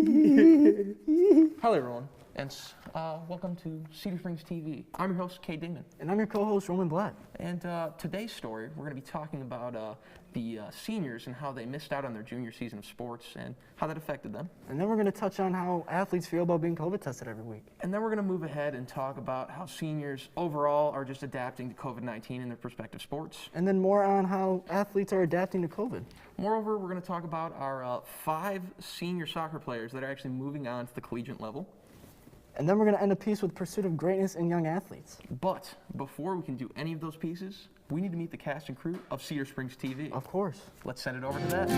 Hello everyone, and welcome to CedarSpringsTV. I'm your host, Kay Dingman. And I'm your co-host, Roman Blatt. And today's story, we're going to be talking about the seniors and how they missed out on their junior season of sports and how that affected them. And then we're going to touch on how athletes feel about being COVID tested every week. And then we're going to move ahead and talk about how seniors overall are just adapting to COVID-19 in their respective sports. And then more on how athletes are adapting to COVID. Moreover, we're going to talk about our 5 senior soccer players that are actually moving on to the collegiate level. And then we're going to end a piece with pursuit of greatness in young athletes. But before we can do any of those pieces, we need to meet the cast and crew of CedarSpringsTV. Of course. Let's send it over to that.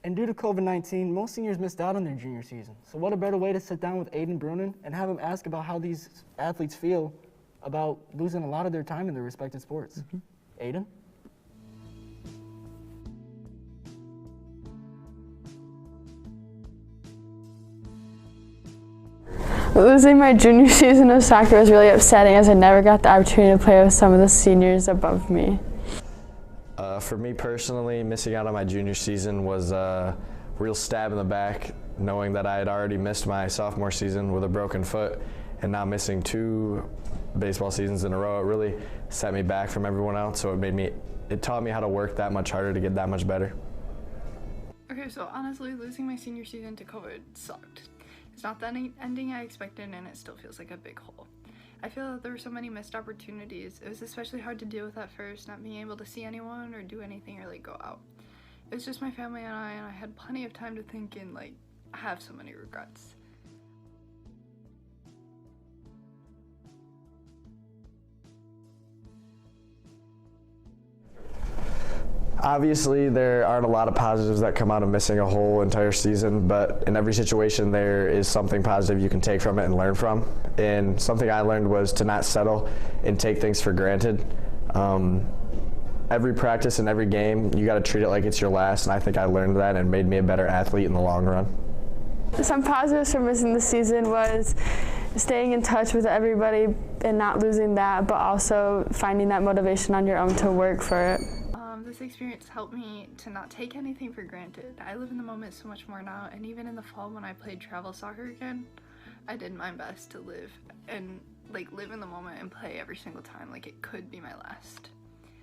And due to COVID-19, most seniors missed out on their junior season. So what a better way to sit down with Aiden Brunin and have him ask about how these athletes feel about losing a lot of their time in their respective sports. Aiden? Losing my junior season of soccer was really upsetting as I never got the opportunity to play with some of the seniors above me. For me personally, missing out on my junior season was a real stab in the back, knowing that I had already missed my sophomore season with a broken foot, and now missing 2 baseball seasons in a row. It really set me back from everyone else, so it taught me how to work that much harder to get that much better. Okay, so honestly, losing my senior season to COVID sucked. It's not the ending I expected, and it still feels like a big hole. I feel that there were so many missed opportunities. It was especially hard to deal with at first, not being able to see anyone or do anything or go out. It was just my family and I had plenty of time to think and have so many regrets. Obviously, there aren't a lot of positives that come out of missing a whole entire season, but in every situation there is something positive you can take from it and learn from. And something I learned was to not settle and take things for granted. Every practice and every game, you got to treat it like it's your last, and I think I learned that and made me a better athlete in the long run. Some positives from missing the season was staying in touch with everybody and not losing that, but also finding that motivation on your own to work for it. This experience helped me to not take anything for granted. I live in the moment so much more now, and even in the fall when I played travel soccer again, I did my best to live in the moment and play every single time like it could be my last.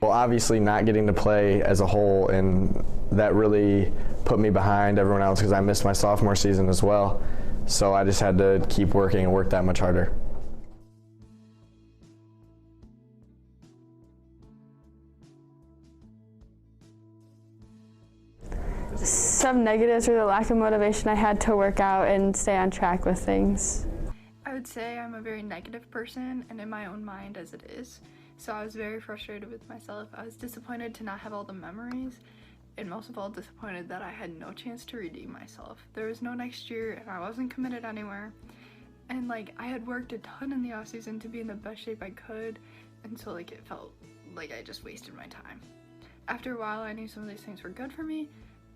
Well, obviously not getting to play as a whole, and that really put me behind everyone else because I missed my sophomore season as well. So I just had to keep working and work that much harder. Some negatives were the lack of motivation I had to work out and stay on track with things. I would say I'm a very negative person and in my own mind as it is. So I was very frustrated with myself. I was disappointed to not have all the memories, and most of all disappointed that I had no chance to redeem myself. There was no next year and I wasn't committed anywhere. And I had worked a ton in the off season to be in the best shape I could, and so it felt like I just wasted my time. After a while I knew some of these things were good for me,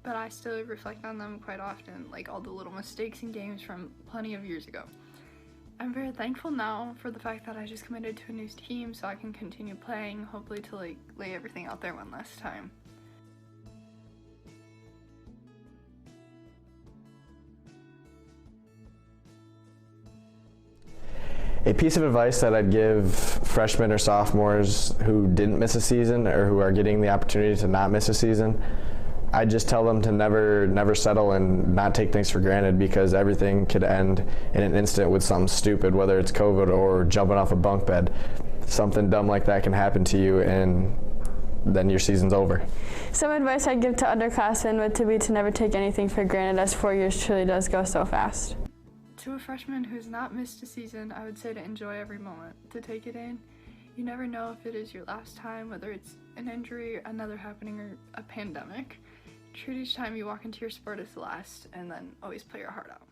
but I still reflect on them quite often, all the little mistakes in games from plenty of years ago. I'm very thankful now for the fact that I just committed to a new team so I can continue playing, hopefully to lay everything out there one last time. A piece of advice that I'd give freshmen or sophomores who didn't miss a season or who are getting the opportunity to not miss a season, I just tell them to never settle and not take things for granted, because everything could end in an instant with something stupid, whether it's COVID or jumping off a bunk bed. Something dumb like that can happen to you, and then your season's over. Some advice I'd give to underclassmen would be to never take anything for granted, as 4 years truly does go so fast. To a freshman who's not missed a season, I would say to enjoy every moment, to take it in. You never know if it is your last time, whether it's an injury, another happening, or a pandemic. Treat each time you walk into your sport as the last, and then always play your heart out.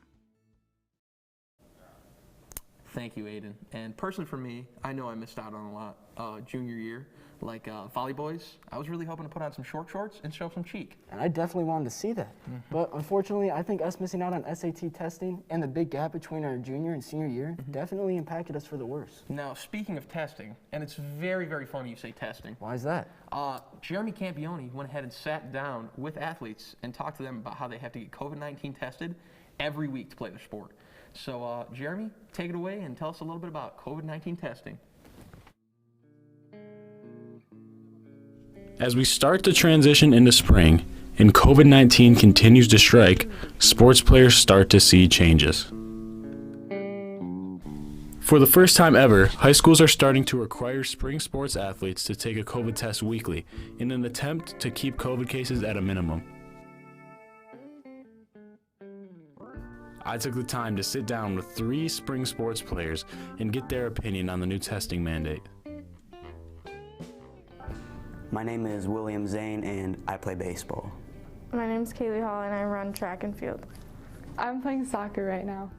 Thank you, Aiden. And personally for me, I know I missed out on a lot junior year. Like Volley Boys, I was really hoping to put on some short shorts and show some cheek. And I definitely wanted to see that. But unfortunately, I think us missing out on SAT testing and the big gap between our junior and senior year definitely impacted us for the worse. Now, speaking of testing, and it's very, very funny you say testing. Why is that? Jeremy Campione went ahead and sat down with athletes and talked to them about how they have to get COVID-19 tested every week to play their sport. So, Jeremy, take it away and tell us a little bit about COVID-19 testing. As we start to transition into spring and COVID-19 continues to strike, sports players start to see changes. For the first time ever, high schools are starting to require spring sports athletes to take a COVID test weekly in an attempt to keep COVID cases at a minimum. I took the time to sit down with 3 spring sports players and get their opinion on the new testing mandate. My name is William Zane and I play baseball. My name is Kaylee Hall and I run track and field. I'm playing soccer right now.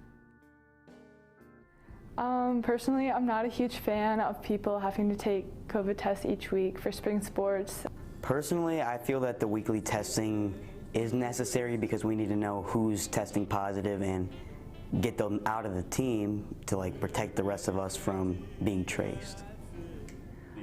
Personally, I'm not a huge fan of people having to take COVID tests each week for spring sports. Personally, I feel that the weekly testing is necessary because we need to know who's testing positive and get them out of the team to protect the rest of us from being traced.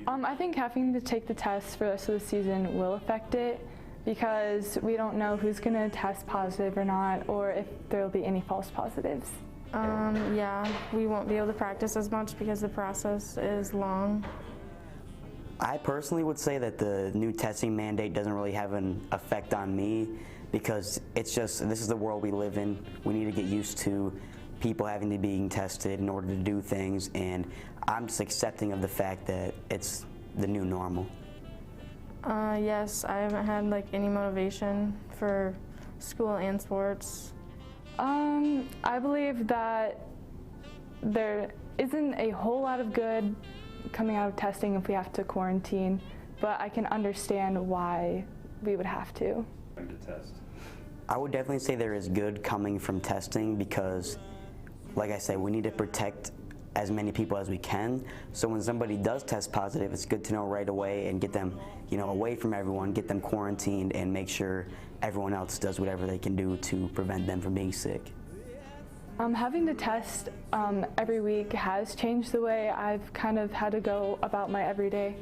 I think having to take the test for the rest of the season will affect it because we don't know who's going to test positive or not, or if there will be any false positives. Yeah, we won't be able to practice as much because the process is long. I personally would say that the new testing mandate doesn't really have an effect on me because it's just, this is the world we live in. We need to get used to people having to be being tested in order to do things, and I'm just accepting of the fact that it's the new normal. Yes, I haven't had any motivation for school and sports. I believe that there isn't a whole lot of good coming out of testing if we have to quarantine, but I can understand why we would have to. I would definitely say there is good coming from testing because, like I said, we need to protect as many people as we can. So when somebody does test positive, it's good to know right away and get them, away from everyone, get them quarantined, and make sure everyone else does whatever they can do to prevent them from being sick. Having to test every week has changed the way I've kind of had to go about my everyday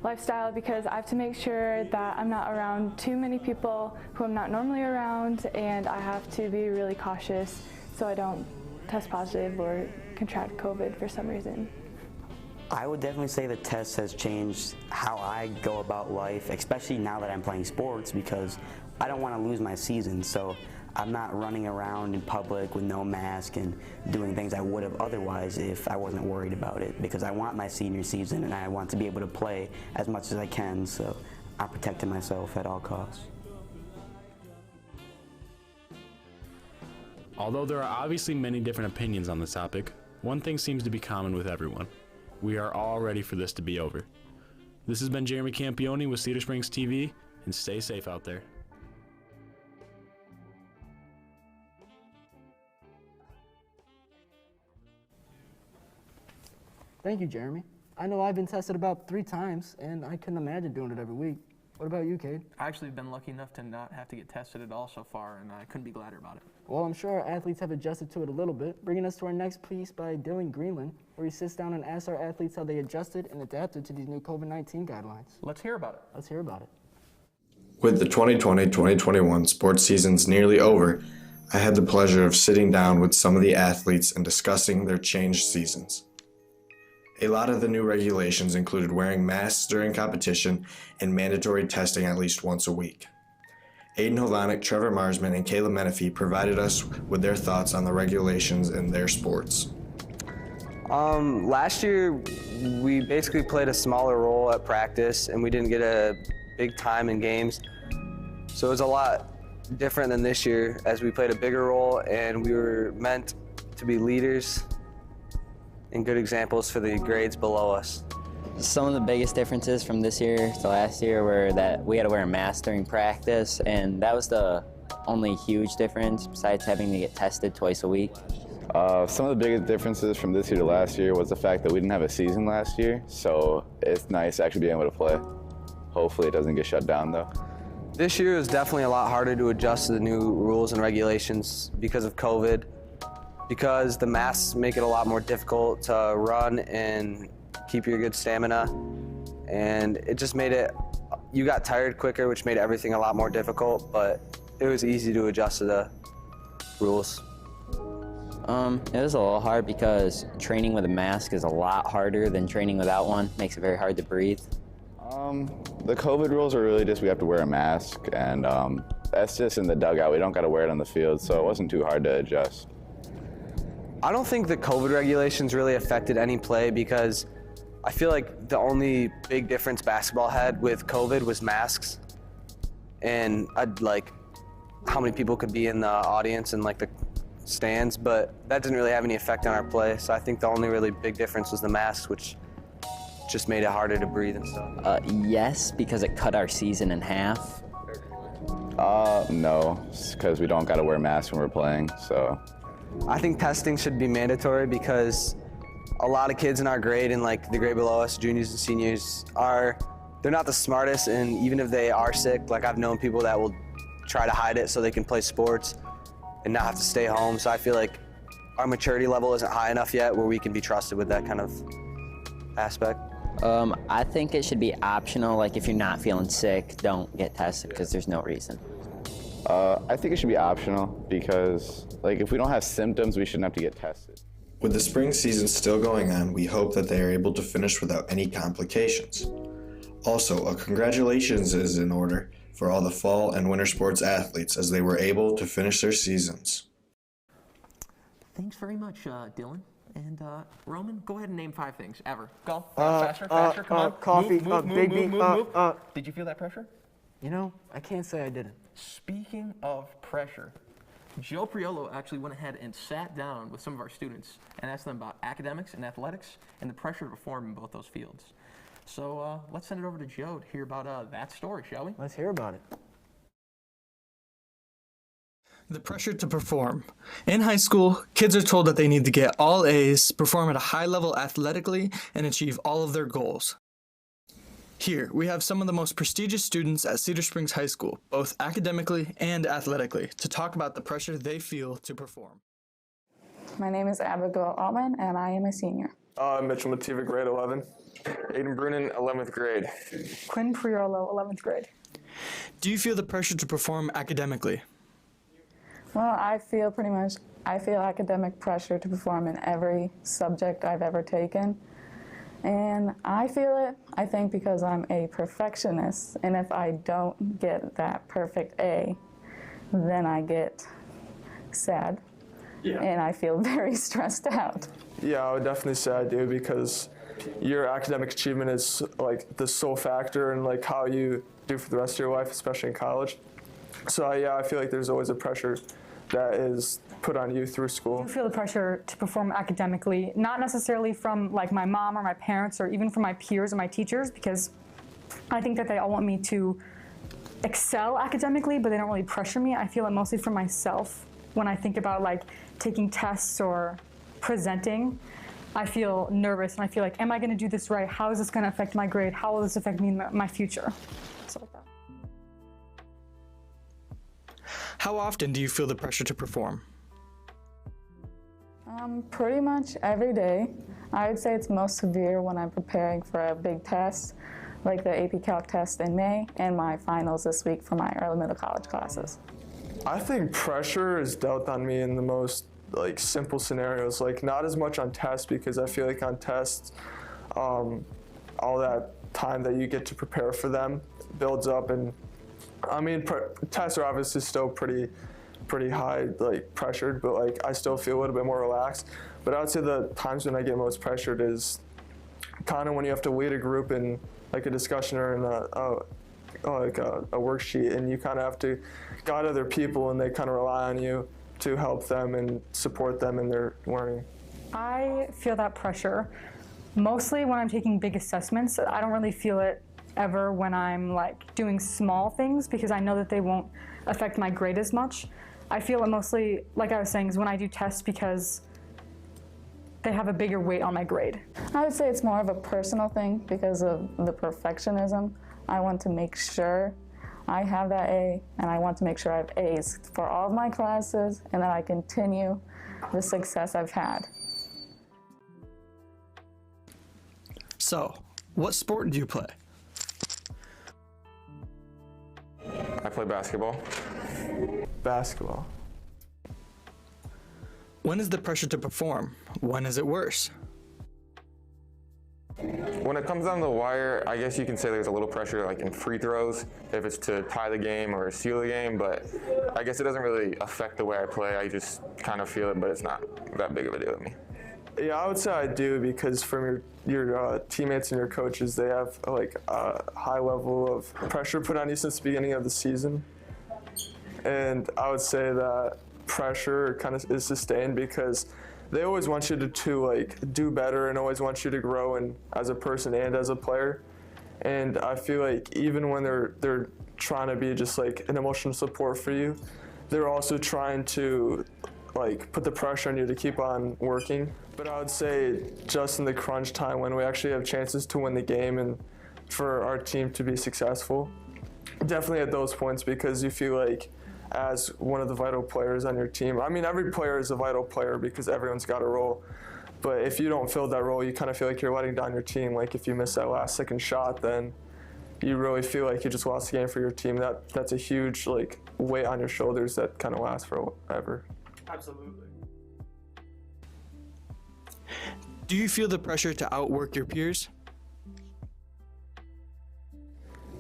lifestyle because I have to make sure that I'm not around too many people who I'm not normally around, and I have to be really cautious so I don't test positive or contract COVID for some reason. I would definitely say the test has changed how I go about life, especially now that I'm playing sports, because I don't want to lose my season, so I'm not running around in public with no mask and doing things I would have otherwise if I wasn't worried about it, because I want my senior season and I want to be able to play as much as I can, so I'm protecting myself at all costs. Although there are obviously many different opinions on this topic, one thing seems to be common with everyone. We are all ready for this to be over. This has been Jeremy Campione with CedarSpringsTV, and stay safe out there. Thank you, Jeremy. I know I've been tested about 3 times, and I couldn't imagine doing it every week. What about you, Cade? I actually have been lucky enough to not have to get tested at all so far, and I couldn't be gladder about it. Well, I'm sure our athletes have adjusted to it a little bit, bringing us to our next piece by Dylan Greenland, where he sits down and asks our athletes how they adjusted and adapted to these new COVID-19 guidelines. Let's hear about it. Let's hear about it. With the 2020-2021 sports seasons nearly over, I had the pleasure of sitting down with some of the athletes and discussing their changed seasons. A lot of the new regulations included wearing masks during competition and mandatory testing at least once a week. Aiden Holanek, Trevor Marsman, and Caleb Menifee provided us with their thoughts on the regulations in their sports. Last year, we basically played a smaller role at practice, and we didn't get a big time in games. So it was a lot different than this year, as we played a bigger role, and we were meant to be leaders and good examples for the grades below us. Some of the biggest differences from this year to last year were that we had to wear a mask during practice, and that was the only huge difference besides having to get tested twice a week. Some of the biggest differences from this year to last year was the fact that we didn't have a season last year, so it's nice actually being able to play. Hopefully it doesn't get shut down though. This year was definitely a lot harder to adjust to the new rules and regulations because of COVID, because the masks make it a lot more difficult to run and keep your good stamina, and it just made it, you got tired quicker, which made everything a lot more difficult, but it was easy to adjust to the rules. It was a little hard because training with a mask is a lot harder than training without one. Makes it very hard to breathe. The COVID rules are really just we have to wear a mask, and that's just in the dugout. We don't got to wear it on the field, so it wasn't too hard to adjust. I don't think the COVID regulations really affected any play because I feel like the only big difference basketball had with COVID was masks, and like how many people could be in the audience and like the stands, but that didn't really have any effect on our play. So I think the only really big difference was the masks, which just made it harder to breathe and stuff. Yes, because it cut our season in half. No, because we don't got to wear masks when we're playing, so. I think testing should be mandatory because a lot of kids in our grade and like the grade below us, juniors and seniors, they're not the smartest, and even if they are sick, like I've known people that will try to hide it so they can play sports and not have to stay home. So I feel like our maturity level isn't high enough yet where we can be trusted with that kind of aspect. I think it should be optional. Like if you're not feeling sick, don't get tested because there's no reason. I think it should be optional because, like, if we don't have symptoms, we shouldn't have to get tested. With the spring season still going on, we hope that they are able to finish without any complications. Also, a congratulations is in order for all the fall and winter sports athletes as they were able to finish their seasons. Thanks very much, Dylan. And Roman, go ahead and name 5 things. Ever. Go. Faster, come on. Coffee, Move. Did you feel that pressure? You know, I can't say I didn't. Speaking of pressure, Joe Priolo actually went ahead and sat down with some of our students and asked them about academics and athletics and the pressure to perform in both those fields. So let's send it over to Joe to hear about that story, shall we? Let's hear about it. The pressure to perform. In high school, kids are told that they need to get all A's, perform at a high level athletically, and achieve all of their goals. Here, we have some of the most prestigious students at Cedar Springs High School, both academically and athletically, to talk about the pressure they feel to perform. My name is Abigail Altman, and I am a senior. Mitchell Mativa, grade 11. Aiden Brunin, 11th grade. Quinn Priolo, 11th grade. Do you feel the pressure to perform academically? Well, I feel academic pressure to perform in every subject I've ever taken. And I feel it, I think, because I'm a perfectionist. And if I don't get that perfect A, then I get sad. Yeah. And I feel very stressed out. Yeah, I would definitely say I do because your academic achievement is like the sole factor in like how you do for the rest of your life, especially in college. So yeah, I feel like there's always a pressure that is put on you through school. I feel the pressure to perform academically, not necessarily from like my mom or my parents or even from my peers or my teachers, because I think that they all want me to excel academically, but they don't really pressure me. I feel it mostly for myself. When I think about like taking tests or presenting, I feel nervous and I feel like, am I going to do this right? How is this going to affect my grade? How will this affect me in my future? Stuff like that. How often do you feel the pressure to perform? Pretty much every day. I would say it's most severe when I'm preparing for a big test, like the AP Calc test in May and my finals this week for my early middle college classes. I think pressure is dealt on me in the most like simple scenarios, like not as much on tests because I feel like on tests, all that time that you get to prepare for them builds up, and I mean tests are obviously still pretty high, like pressured, but like I still feel a little bit more relaxed. But I would say the times when I get most pressured is kind of when you have to lead a group in like a discussion or in a worksheet, and you kind of have to guide other people and they kind of rely on you to help them and support them in their learning. I feel that pressure mostly when I'm taking big assessments. I don't really feel it ever when I'm like doing small things because I know that they won't affect my grade as much. I feel it mostly, like I was saying, is when I do tests because they have a bigger weight on my grade? I would say it's more of a personal thing because of the perfectionism. I want to make sure I have that A, and I want to make sure I have A's for all of my classes and that I continue the success I've had. So, what sport do you play? I play basketball. Basketball. When is the pressure to perform? When is it worse? When it comes down to the wire, I guess you can say there's a little pressure like in free throws, if it's to tie the game or seal the game, but I guess it doesn't really affect the way I play. I just kind of feel it, but it's not that big of a deal to me. Yeah, I would say I do because from your teammates and your coaches, they have like a high level of pressure put on you since the beginning of the season. And I would say that pressure kind of is sustained because they always want you to like do better and always want you to grow and as a person and as a player. And I feel like even when they're trying to be just like an emotional support for you, they're also trying to like put the pressure on you to keep on working. But I would say just in the crunch time when we actually have chances to win the game and for our team to be successful, definitely at those points because you feel like as one of the vital players on your team. I mean, every player is a vital player because everyone's got a role. But if you don't fill that role, you kind of feel like you're letting down your team. Like if you miss that last second shot, then you really feel like you just lost the game for your team. That's a huge like weight on your shoulders that kind of lasts forever. Absolutely. Do you feel the pressure to outwork your peers?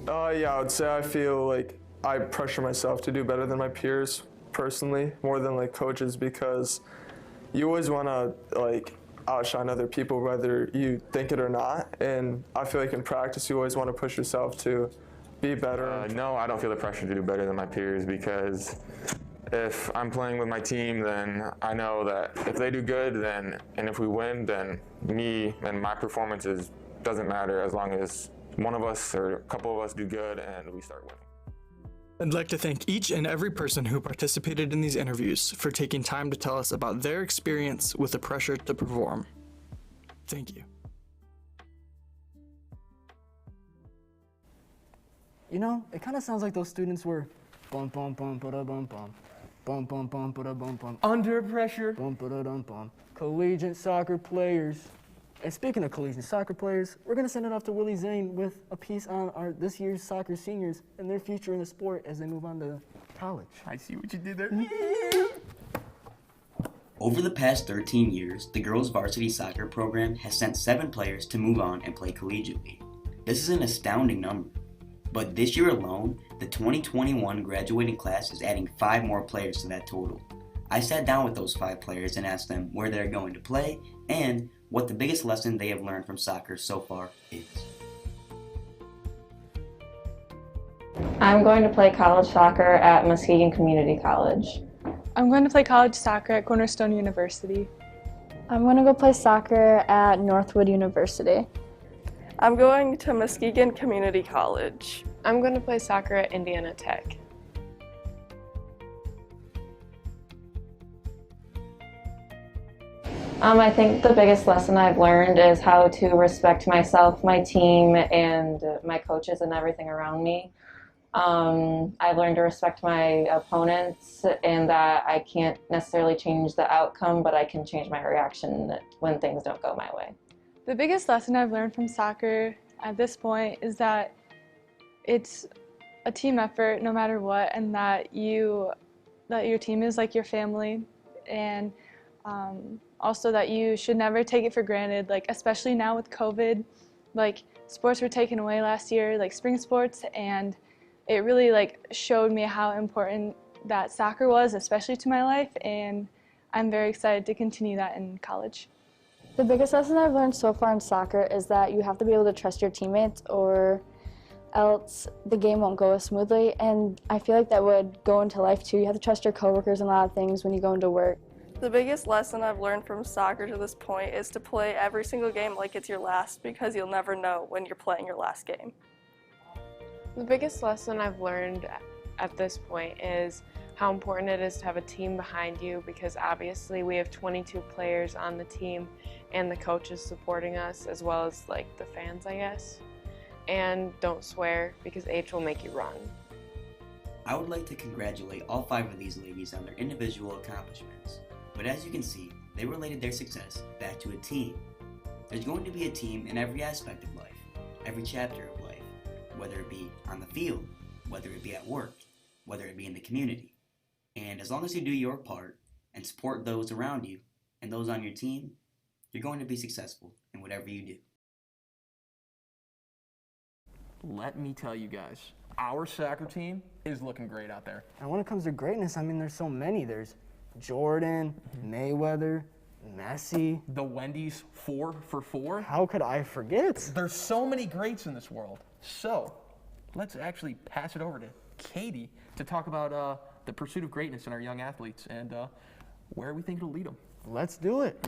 Yeah, I would say I feel like I pressure myself to do better than my peers personally, more than like coaches, because you always want to like outshine other people whether you think it or not. And I feel like in practice you always want to push yourself to be better. No, I don't feel the pressure to do better than my peers because if I'm playing with my team, then I know that if they do good, then and if we win, then me and my performances doesn't matter as long as one of us or a couple of us do good and we start winning. I'd like to thank each and every person who participated in these interviews for taking time to tell us about their experience with the pressure to perform. Thank you. You know, it kind of sounds like those students were bum bum bum ba bum bum bum bum bum ba bum bum under pressure bum ba bum collegiate soccer players. And speaking of collegiate soccer players, we're going to send it off to Willie Zane with a piece on this year's soccer seniors and their future in the sport as they move on to college. I see what you did there. Over the past 13 years, the girls' varsity soccer program has sent 7 players to move on and play collegiately. This is an astounding number. But this year alone, the 2021 graduating class is adding 5 more players to that total. I sat down with those 5 players and asked them where they're going to play and what the biggest lesson they have learned from soccer so far is. I'm going to play college soccer at Muskegon Community College. I'm going to play college soccer at Cornerstone University. I'm going to go play soccer at Northwood University. I'm going to Muskegon Community College. I'm going to play soccer at Indiana Tech. I think the biggest lesson I've learned is how to respect myself, my team, and my coaches and everything around me. I've learned to respect my opponents and that I can't necessarily change the outcome, but I can change my reaction when things don't go my way. The biggest lesson I've learned from soccer at this point is that it's a team effort no matter what, and that your team is like your family, and also that you should never take it for granted, like especially now with COVID, like sports were taken away last year, like spring sports, and it really like showed me how important that soccer was, especially to my life, and I'm very excited to continue that in college. The biggest lesson I've learned so far in soccer is that you have to be able to trust your teammates or else the game won't go as smoothly, and I feel like that would go into life too. You have to trust your coworkers in a lot of things when you go into work. The biggest lesson I've learned from soccer to this point is to play every single game like it's your last, because you'll never know when you're playing your last game. The biggest lesson I've learned at this point is how important it is to have a team behind you, because obviously we have 22 players on the team and the coaches supporting us, as well as like the fans, I guess. And don't swear, because H will make you run. I would like to congratulate all 5 of these ladies on their individual accomplishments, but as you can see, they related their success back to a team. There's going to be a team in every aspect of life, every chapter of life, whether it be on the field, whether it be at work, whether it be in the community. And as long as you do your part and support those around you and those on your team, you're going to be successful in whatever you do. Let me tell you guys, our soccer team is looking great out there. And when it comes to greatness, I mean, there's so many. There's Jordan, Mayweather, Messi. The Wendy's 4 for 4. How could I forget? There's so many greats in this world. So let's actually pass it over to Katie to talk about the pursuit of greatness in our young athletes and where we think it'll lead them. Let's do it.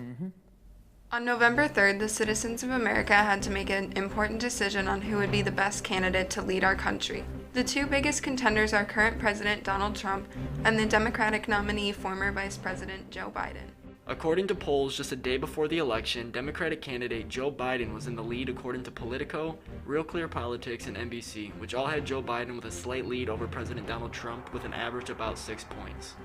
On November 3rd, the citizens of America had to make an important decision on who would be the best candidate to lead our country. The 2 biggest contenders are current President Donald Trump and the Democratic nominee, former Vice President Joe Biden. According to polls just a day before the election, Democratic candidate Joe Biden was in the lead according to Politico, Real Clear Politics, and NBC, which all had Joe Biden with a slight lead over President Donald Trump with an average of about 6 points.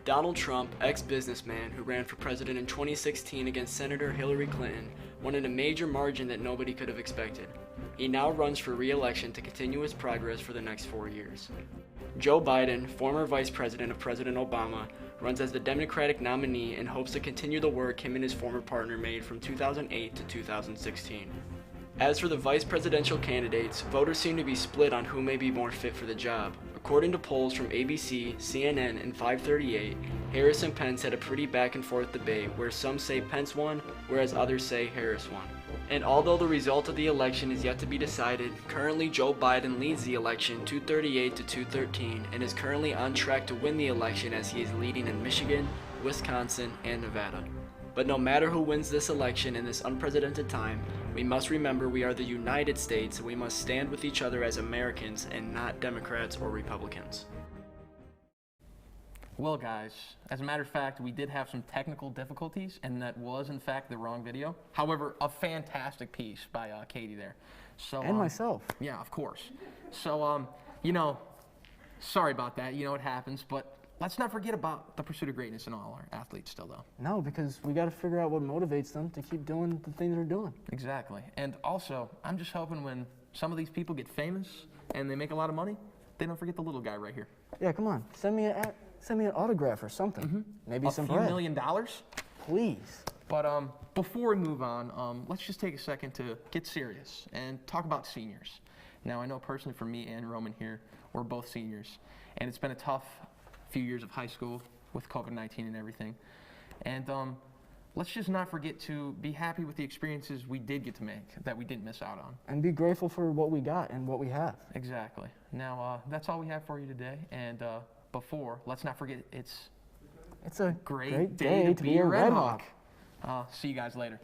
Donald Trump, ex-businessman who ran for president in 2016 against Senator Hillary Clinton, won in a major margin that nobody could have expected. He now runs for re-election to continue his progress for the next 4 years. Joe Biden, former vice president of President Obama, runs as the Democratic nominee and hopes to continue the work him and his former partner made from 2008 to 2016. As for the vice presidential candidates, voters seem to be split on who may be more fit for the job. According to polls from ABC, CNN, and 538, Harris and Pence had a pretty back and forth debate where some say Pence won, whereas others say Harris won. And although the result of the election is yet to be decided, currently Joe Biden leads the election 238 to 213 and is currently on track to win the election as he is leading in Michigan, Wisconsin, and Nevada. But no matter who wins this election in this unprecedented time, we must remember we are the United States and we must stand with each other as Americans and not Democrats or Republicans. Well, guys, as a matter of fact, we did have some technical difficulties, and that was, in fact, the wrong video. However, a fantastic piece by Katie there. So, And myself. Yeah, of course. So, sorry about that. You know, it happens, but let's not forget about the pursuit of greatness in all our athletes still, though. No, because we got to figure out what motivates them to keep doing the things they're doing. Exactly. And also, I'm just hoping when some of these people get famous and they make a lot of money, they don't forget the little guy right here. Yeah, come on. Send me an autograph or something. Maybe some bread. $1 few million? Please. But before we move on, let's just take a second to get serious and talk about seniors. Now, I know personally for me and Roman here, we're both seniors, and it's been a tough few years of high school with COVID-19 and everything. And let's just not forget to be happy with the experiences we did get to make that we didn't miss out on. And be grateful for what we got and what we have. Exactly. Now, that's all we have for you today. And let's not forget it's a great day to be a Red Hawk. See you guys later.